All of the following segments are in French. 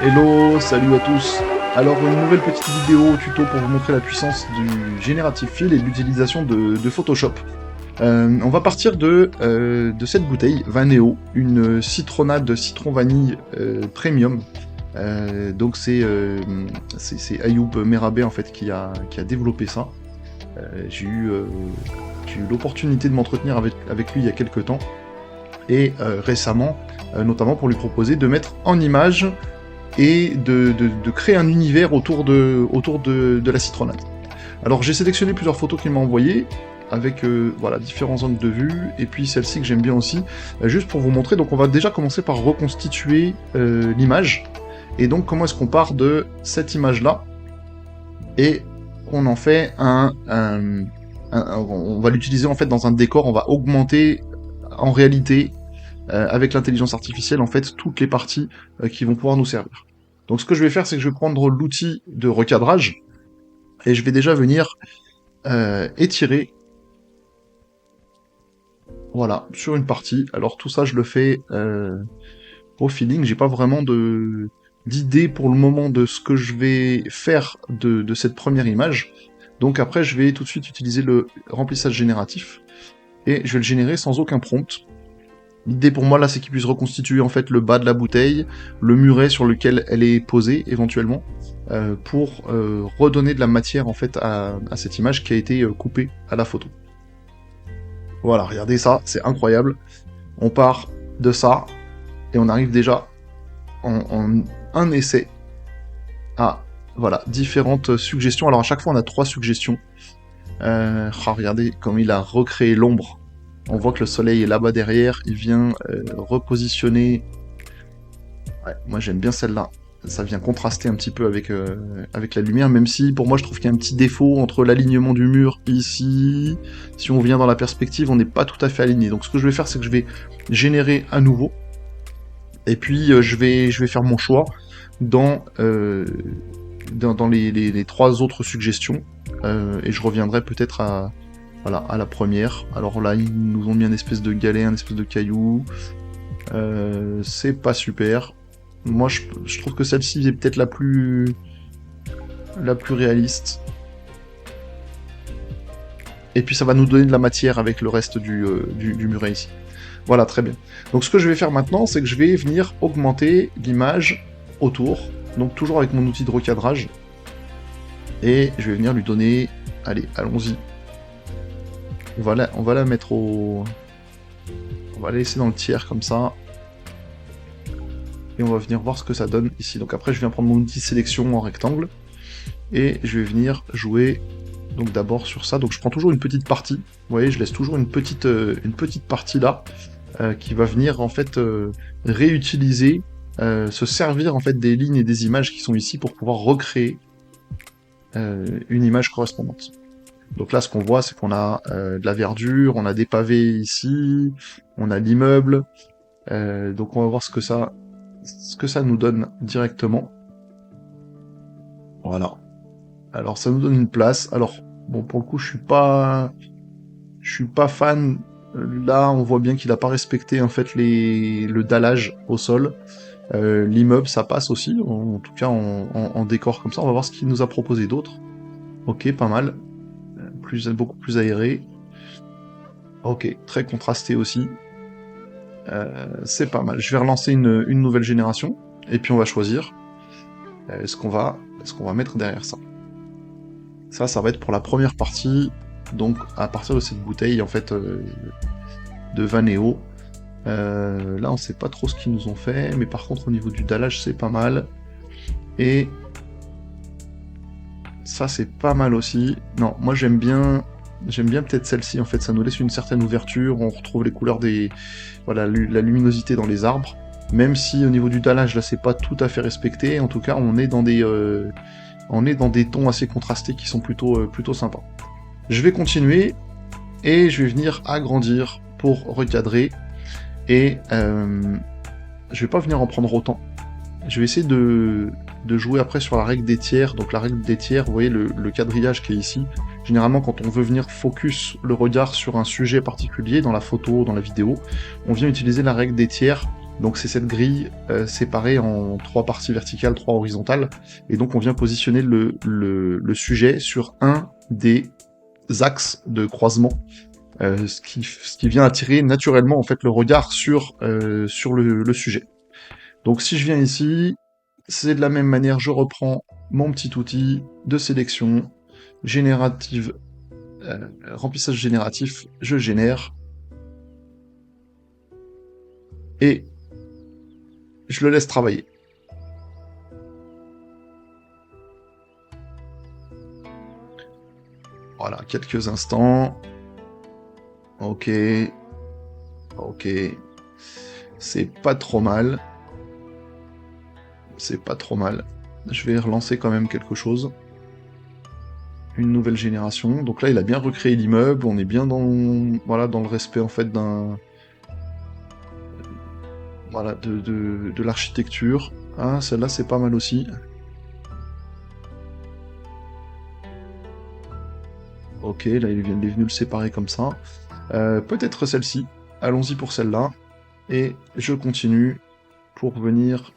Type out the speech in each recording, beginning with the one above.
Hello, salut à tous. Alors une nouvelle petite vidéo tuto pour vous montrer la puissance du Generative Fill et de l'utilisation de Photoshop. On va partir de cette bouteille, Vaneo, une citronnade citron vanille premium. Donc c'est Ayoub Merabé en fait qui a développé ça. J'ai eu l'opportunité de m'entretenir avec lui il y a quelques temps et récemment, notamment pour lui proposer de mettre en image et de créer un univers autour de la citronnade. Alors j'ai sélectionné plusieurs photos qu'il m'a envoyées, avec voilà, différents angles de vue, et puis celle-ci que j'aime bien aussi, juste pour vous montrer. Donc on va déjà commencer par reconstituer l'image, et donc comment est-ce qu'on part de cette image-là, et qu'on en fait on va l'utiliser en fait dans un décor, on va augmenter en réalité avec l'intelligence artificielle, en fait, toutes les parties qui vont pouvoir nous servir. Donc ce que je vais faire, c'est que je vais prendre l'outil de recadrage, et je vais déjà venir étirer, voilà, sur une partie. Alors tout ça, je le fais au feeling, j'ai pas vraiment d'idée pour le moment de ce que je vais faire de cette première image. Donc après, je vais tout de suite utiliser le remplissage génératif, et je vais le générer sans aucun prompt. L'idée pour moi là, c'est qu'il puisse reconstituer en fait le bas de la bouteille, le muret sur lequel elle est posée éventuellement, pour redonner de la matière en fait à cette image qui a été coupée à la photo. Voilà, regardez ça, c'est incroyable. On part de ça et on arrive déjà en un essai à voilà différentes suggestions. Alors à chaque fois on a 3 suggestions. Regardez comme il a recréé l'ombre. On voit que le soleil est là-bas derrière, il vient repositionner. Ouais, moi j'aime bien celle-là. Ça vient contraster un petit peu avec la lumière, même si pour moi je trouve qu'il y a un petit défaut entre l'alignement du mur ici. Si on vient dans la perspective, on n'est pas tout à fait aligné. Donc ce que je vais faire, c'est que je vais générer à nouveau. Et puis je vais faire mon choix dans les 3 autres suggestions. Et je reviendrai peut-être voilà, à la première. Alors là, ils nous ont mis un espèce de galet, un espèce de caillou. C'est pas super. Moi, je trouve que celle-ci est peut-être la plus réaliste. Et puis ça va nous donner de la matière avec le reste du muret ici. Voilà, très bien. Donc ce que je vais faire maintenant, c'est que je vais venir augmenter l'image autour. Donc toujours avec mon outil de recadrage. Et je vais venir lui donner... Allez, allons-y. On va la mettre au... On va la laisser dans le tiers comme ça. Et on va venir voir ce que ça donne ici. Donc après, je viens prendre mon outil sélection en rectangle. Et je vais venir jouer donc d'abord sur ça. Donc je prends toujours une petite partie. Vous voyez, je laisse toujours une petite partie là qui va venir en fait réutiliser, se servir en fait des lignes et des images qui sont ici pour pouvoir recréer une image correspondante. Donc là, ce qu'on voit, c'est qu'on a de la verdure, on a des pavés ici, on a l'immeuble. Donc on va voir ce que ça nous donne directement. Voilà. Alors ça nous donne une place. Alors bon, pour le coup, je suis pas fan. Là, on voit bien qu'il a pas respecté en fait le dallage au sol. L'immeuble, ça passe aussi, en tout cas en décor comme ça. On va voir ce qu'il nous a proposé d'autre. Ok, pas mal. Beaucoup plus aéré. Ok, très contrasté aussi. C'est pas mal. Je vais relancer une nouvelle génération, et puis on va choisir ce qu'on va mettre derrière ça. Ça va être pour la première partie, donc à partir de cette bouteille en fait de Vaneo. Là on sait pas trop ce qu'ils nous ont fait, mais par contre au niveau du dallage c'est pas mal. Et ça c'est pas mal aussi. Non, moi j'aime bien peut-être celle-ci en fait, ça nous laisse une certaine ouverture, on retrouve les couleurs voilà, la luminosité dans les arbres. Même si au niveau du dallage là c'est pas tout à fait respecté, en tout cas on est dans des tons assez contrastés qui sont plutôt sympas. Je vais continuer et je vais venir agrandir pour recadrer, et je vais pas venir en prendre autant. Je vais essayer de jouer après sur la règle des tiers. Donc la règle des tiers, vous voyez le quadrillage qui est ici. Généralement quand on veut venir focus le regard sur un sujet particulier, dans la photo, dans la vidéo, on vient utiliser la règle des tiers Donc c'est cette grille séparée en 3 parties verticales, 3 horizontales, et donc on vient positionner le sujet sur un des axes de croisement, ce qui vient attirer naturellement en fait le regard sur le sujet. Donc si je viens ici, c'est de la même manière, je reprends mon petit outil de sélection générative, remplissage génératif, je génère, et je le laisse travailler. Voilà, quelques instants. Ok, ok, c'est pas trop mal. C'est pas trop mal. Je vais relancer quand même quelque chose. Une nouvelle génération. Donc là, il a bien recréé l'immeuble. On est bien dans, voilà, dans le respect en fait voilà, de l'architecture. Ah, celle-là, c'est pas mal aussi. Ok, là, il est venu le séparer comme ça. Peut-être celle-ci. Allons-y pour celle-là. Et je continue pour venir...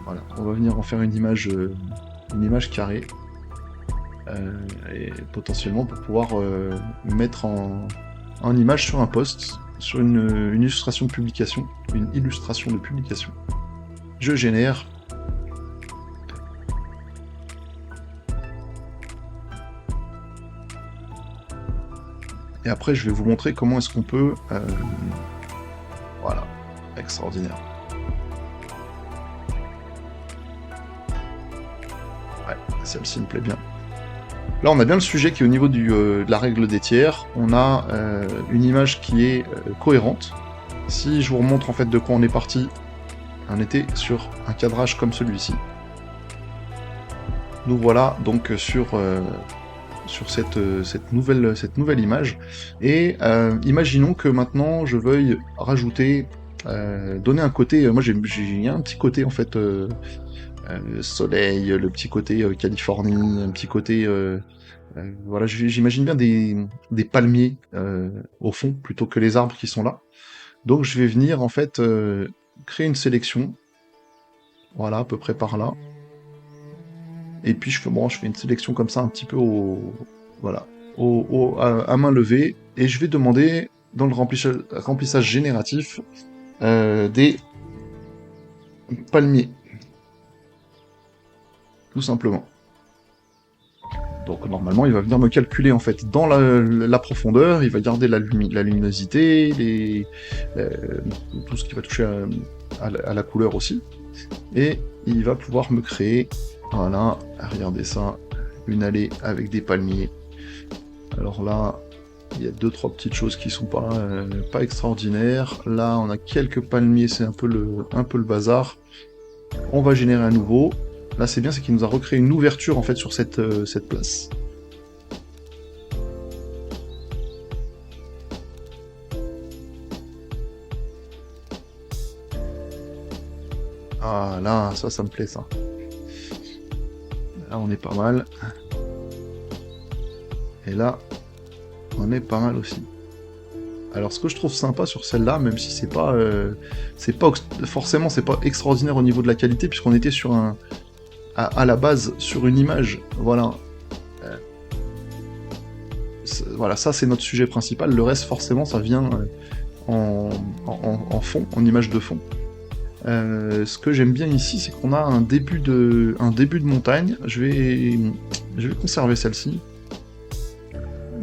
Voilà, on va venir en faire une image carrée. Et potentiellement pour pouvoir mettre en image sur un post, sur une illustration de publication, une illustration de publication. Je génère. Et après, je vais vous montrer comment est-ce qu'on peut... voilà, extraordinaire. Ouais, celle-ci me plaît bien. Là, on a bien le sujet qui est au niveau de la règle des tiers. On a une image qui est cohérente. Si je vous remontre en fait de quoi on est parti, on était sur un cadrage comme celui-ci. Nous voilà donc sur cette nouvelle image. Et imaginons que maintenant je veuille rajouter, donner un côté, moi j'ai un petit côté en fait soleil, le petit côté Californie, un petit côté... voilà, j'imagine bien des palmiers au fond, plutôt que les arbres qui sont là. Donc je vais venir en fait créer une sélection, voilà, à peu près par là. Et puis je fais une sélection comme ça un petit peu voilà, à main levée, et je vais demander dans le remplissage génératif des palmiers, tout simplement. Donc normalement, il va venir me calculer en fait dans la profondeur, il va garder la luminosité, euh, tout ce qui va toucher à la couleur aussi, et il va pouvoir me créer, voilà, regardez ça, une allée avec des palmiers. Alors là, il y a 2-3 petites choses qui sont pas extraordinaires. Là, on a quelques palmiers, c'est un peu le bazar. On va générer un nouveau. Là, c'est bien, c'est qu'il nous a recréé une ouverture en fait sur cette place. Ah là, ça me plaît ça. Là, on est pas mal. Et là, on est pas mal aussi. Alors, ce que je trouve sympa sur celle-là, même si forcément c'est pas extraordinaire au niveau de la qualité, puisqu'on était sur à la base sur une image, voilà. Voilà, ça c'est notre sujet principal. Le reste, forcément, ça vient en fond, en image de fond. Ce que j'aime bien ici, c'est qu'on a un début de montagne. Je vais conserver celle-ci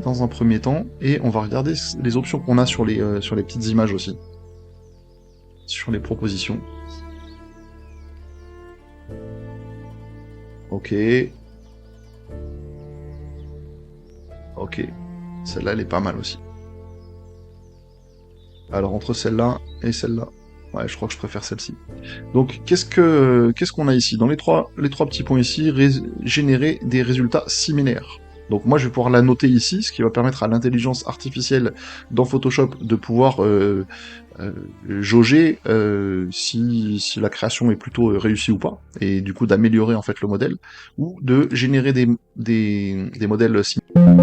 dans un premier temps, et on va regarder les options qu'on a sur les petites images aussi, sur les propositions. Ok. Ok. Celle-là, elle est pas mal aussi. Alors, entre celle-là et celle-là, ouais, je crois que je préfère celle-ci. Donc, qu'est-ce qu'on a ici? Dans les trois petits points ici, générer des résultats similaires. Donc moi, je vais pouvoir la noter ici, ce qui va permettre à l'intelligence artificielle dans Photoshop de pouvoir jauger si la création est plutôt réussie ou pas, et du coup d'améliorer en fait le modèle, ou de générer des modèles similaires.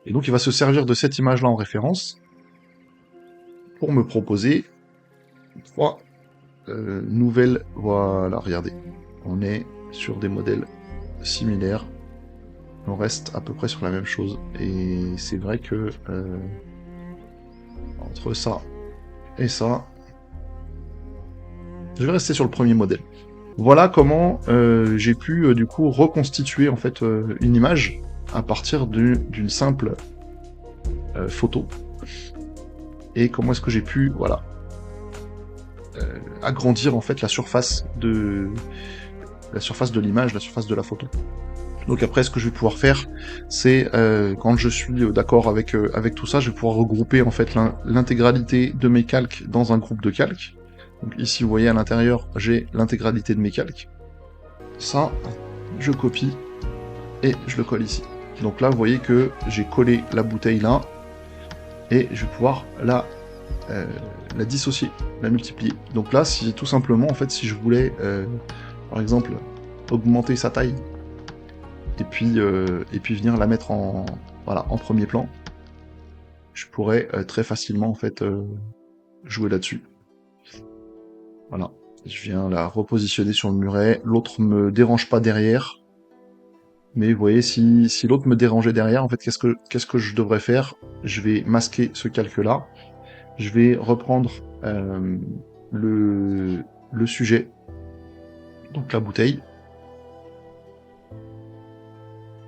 Et donc il va se servir de cette image-là en référence, pour me proposer 3 nouvelles... Voilà, regardez. On est sur des modèles similaires. On reste à peu près sur la même chose. Et c'est vrai que entre ça et ça, je vais rester sur le premier modèle. Voilà comment j'ai pu du coup reconstituer en fait une image à partir d'une simple photo. Et comment est-ce que j'ai pu, voilà, agrandir en fait la surface de l'image, la surface de la photo. Donc après, ce que je vais pouvoir faire, c'est quand je suis d'accord avec tout ça, je vais pouvoir regrouper en fait l'intégralité de mes calques dans un groupe de calques. Donc ici, vous voyez à l'intérieur, j'ai l'intégralité de mes calques. Ça, je copie et je le colle ici. Donc là, vous voyez que j'ai collé la bouteille là, et je vais pouvoir la dissocier, la multiplier. Donc là, si tout simplement, en fait, si je voulais, par exemple, augmenter sa taille, et puis venir la mettre en, voilà, en premier plan, je pourrais très facilement, en fait, jouer là-dessus. Voilà. Je viens la repositionner sur le muret, l'autre me dérange pas derrière, mais vous voyez, si l'autre me dérangeait derrière, en fait, qu'est-ce que je devrais faire? Je vais masquer ce calque-là, je vais reprendre le sujet, donc la bouteille.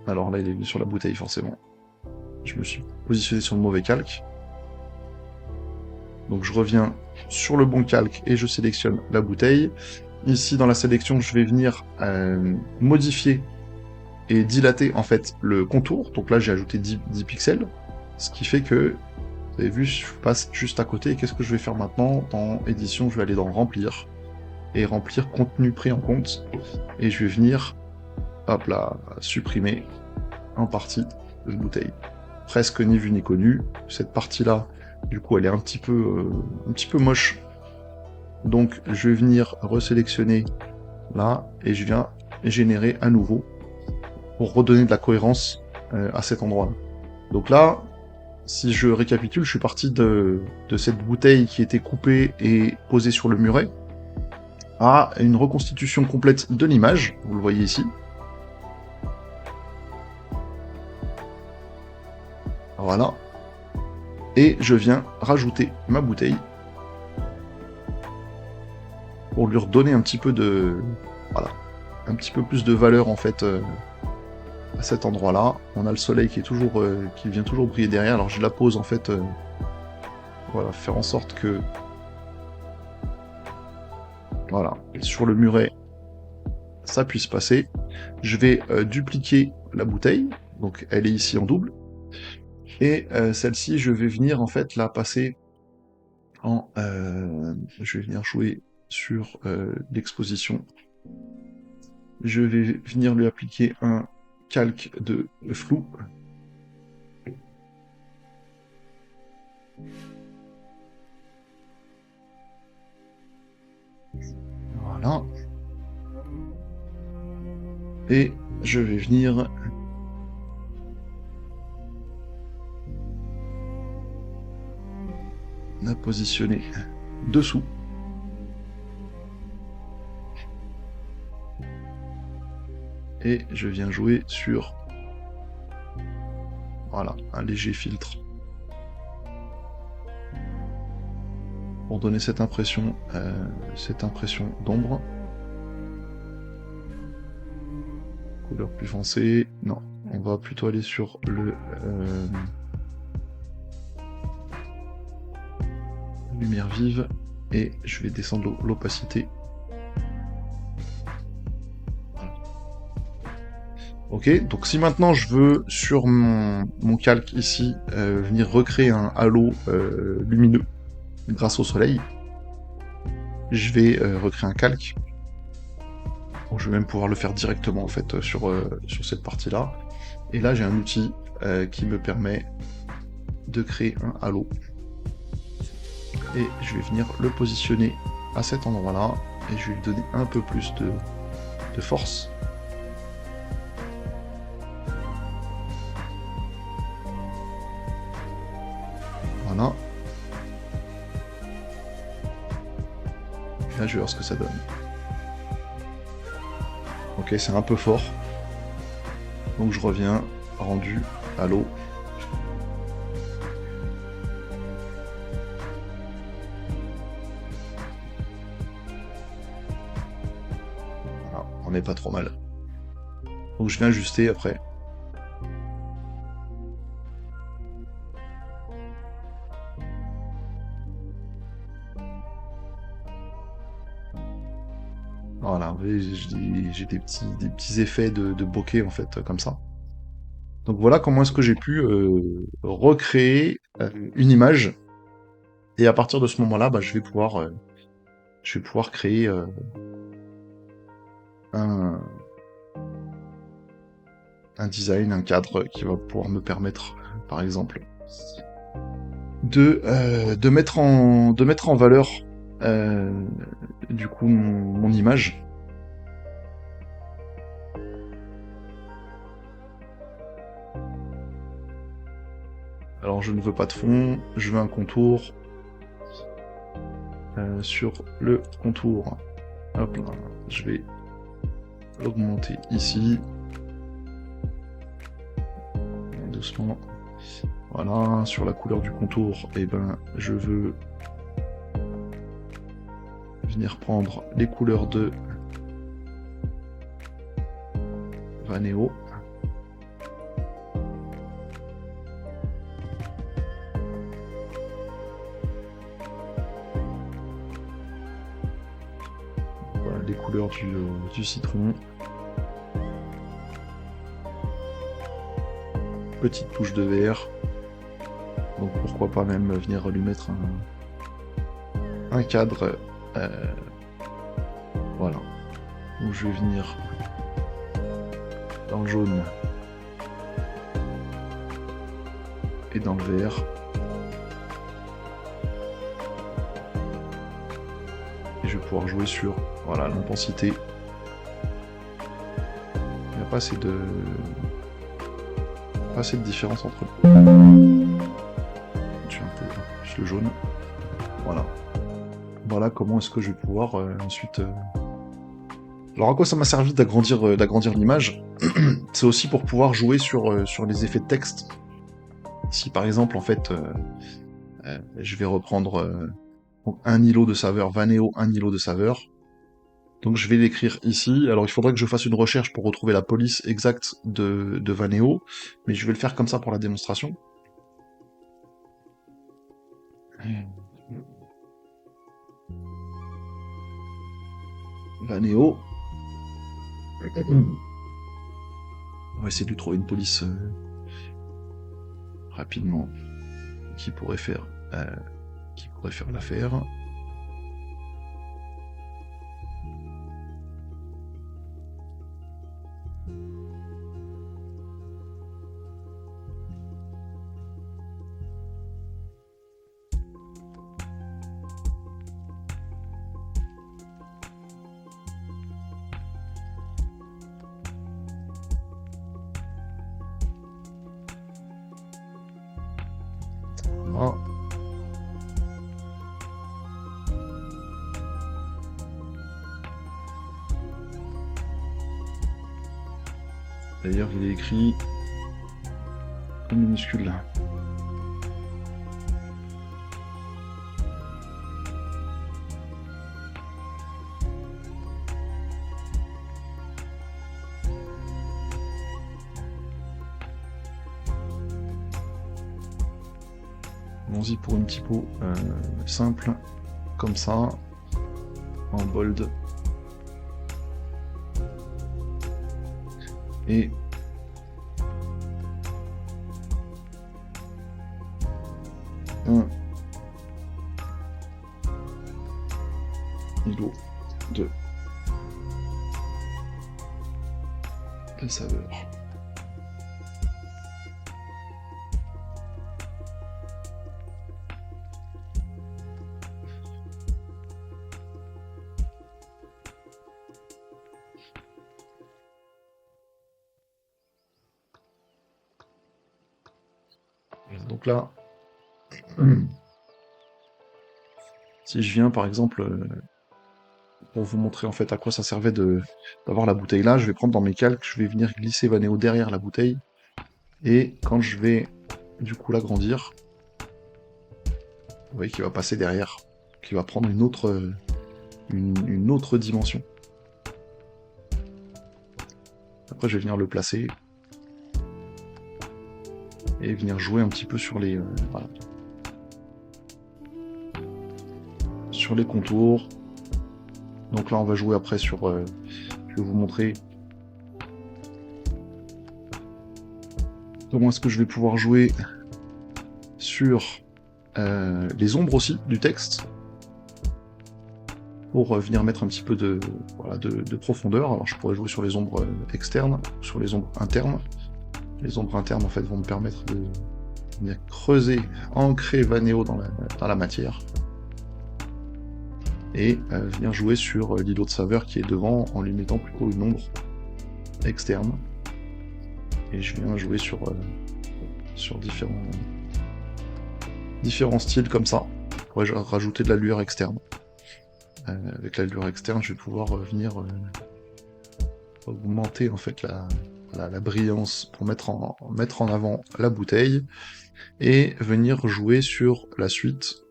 Alors là, il est venu sur la bouteille, forcément. Je me suis positionné sur le mauvais calque. Donc je reviens sur le bon calque et je sélectionne la bouteille. Ici, dans la sélection, je vais venir modifier et dilater en fait le contour. Donc là, j'ai ajouté 10 pixels, ce qui fait que, vous avez vu, je passe juste à côté. Et qu'est-ce que je vais faire maintenant? Dans édition, je vais aller dans remplir, et remplir contenu pris en compte. Et je vais venir, hop là, supprimer en partie de bouteille. Presque ni vu ni connu. Cette partie-là, du coup, elle est un petit peu moche. Donc, je vais venir resélectionner là, et je viens générer à nouveau pour redonner de la cohérence à cet endroit-là. Donc là, si je récapitule, je suis parti de cette bouteille qui était coupée et posée sur le muret à une reconstitution complète de l'image, vous le voyez ici. Voilà. Et je viens rajouter ma bouteille pour lui redonner un petit peu de... Voilà. Un petit peu plus de valeur, en fait, à cet endroit-là. On a le soleil qui est toujours... qui vient toujours briller derrière. Alors je la pose, en fait... voilà, faire en sorte que... Voilà. Sur le muret, ça puisse passer. Je vais dupliquer la bouteille. Donc elle est ici en double. Et celle-ci, je vais venir, en fait, la passer en... je vais venir jouer sur l'exposition. Je vais venir lui appliquer un calque de flou. Voilà. Et je vais venir... la positionner dessous. Et je viens jouer sur... Voilà, un léger filtre. Pour donner cette impression d'ombre. Couleur plus foncée. Non, on va plutôt aller sur le... lumière vive. Et je vais descendre l'opacité. Ok, donc si maintenant je veux, sur mon calque ici, venir recréer un halo lumineux grâce au soleil, je vais recréer un calque. Donc je vais même pouvoir le faire directement en fait sur cette partie-là. Et là j'ai un outil qui me permet de créer un halo. Et je vais venir le positionner à cet endroit-là, et je vais lui donner un peu plus de force. Voilà. Là, je vais voir ce que ça donne. Ok, c'est un peu fort. Donc je reviens, rendu à l'eau. Voilà, on n'est pas trop mal. Donc je viens ajuster après. Voilà, vous voyez, j'ai des petits effets de bokeh en fait, comme ça. Donc voilà comment est-ce que j'ai pu recréer une image. Et à partir de ce moment-là, bah, je vais pouvoir créer un, un design, un cadre qui va pouvoir me permettre, par exemple, de mettre en valeur euh, du coup mon image. Alors je ne veux pas de fond, je veux un contour sur le contour. Hop là, je vais l'augmenter ici, doucement. Voilà, sur la couleur du contour, et ben je veux venir prendre les couleurs de Vaneo. Voilà, les couleurs du citron. Petite touche de vert. Donc pourquoi pas même venir lui mettre un cadre. euh, voilà. Donc je vais venir dans le jaune et dans le vert. Et je vais pouvoir jouer sur voilà, l'intensité. Il n'y a pas assez de différence entre eux. Je suis un peu plus le jaune. Voilà. Voilà comment est-ce que je vais pouvoir ensuite. Alors à quoi ça m'a servi d'agrandir l'image? C'est aussi pour pouvoir jouer sur les effets de texte. Si par exemple en fait je vais reprendre donc, un îlot de saveur, Vaneo, un îlot de saveur. Donc je vais l'écrire ici. Alors il faudrait que je fasse une recherche pour retrouver la police exacte de Vaneo, mais je vais le faire comme ça pour la démonstration. Vaneo. On va essayer de lui trouver une police rapidement qui pourrait faire l'affaire. Voilà. D'ailleurs, il est écrit en minuscule là. Allons-y pour une typo simple, comme ça, en bold. Et un îlot de saveur. Donc là, si je viens par exemple pour vous montrer en fait à quoi ça servait d'avoir la bouteille là. Je vais prendre dans mes calques, je vais venir glisser Vaneo derrière la bouteille. Et quand je vais du coup l'agrandir, vous voyez qu'il va passer derrière, qu'il va prendre une autre dimension. Après je vais venir le placer. Et venir jouer un petit peu sur les, voilà. Sur les contours. Donc là on va jouer après sur... je vais vous montrer comment est-ce que je vais pouvoir jouer sur les ombres aussi du texte. Pour venir mettre un petit peu de, voilà, de profondeur. Alors je pourrais jouer sur les ombres externes, sur les ombres internes. Les ombres internes en fait vont me permettre de venir creuser, ancrer Vaneo dans la matière. Et venir jouer sur l'îlot de saveur qui est devant en lui mettant plutôt une ombre externe. Et je viens jouer sur différents styles comme ça. Je pourrais rajouter de la lueur externe. Avec la lueur externe, je vais pouvoir venir augmenter en fait la brillance pour mettre en avant la bouteille et venir jouer sur la suite.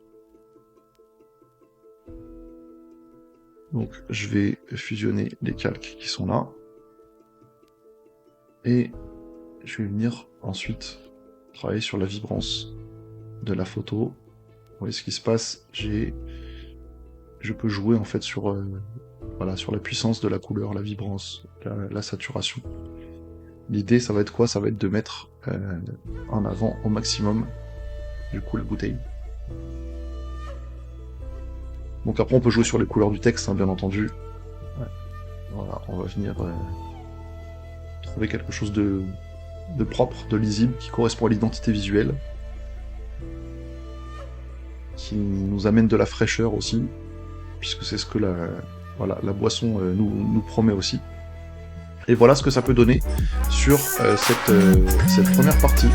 Donc je vais fusionner les calques qui sont là et je vais venir ensuite travailler sur la vibrance de la photo. Vous voyez ce qui se passe, je peux jouer en fait sur voilà, sur la puissance de la couleur, la vibrance, la saturation. L'idée, ça va être quoi? Ça va être de mettre en avant au maximum, du coup, la bouteille. Donc après, on peut jouer sur les couleurs du texte, hein, bien entendu. Ouais. Voilà, on va venir trouver quelque chose de propre, de lisible, qui correspond à l'identité visuelle, qui nous amène de la fraîcheur aussi, puisque c'est ce que la boisson nous promet aussi. Et voilà ce que ça peut donner sur cette première partie.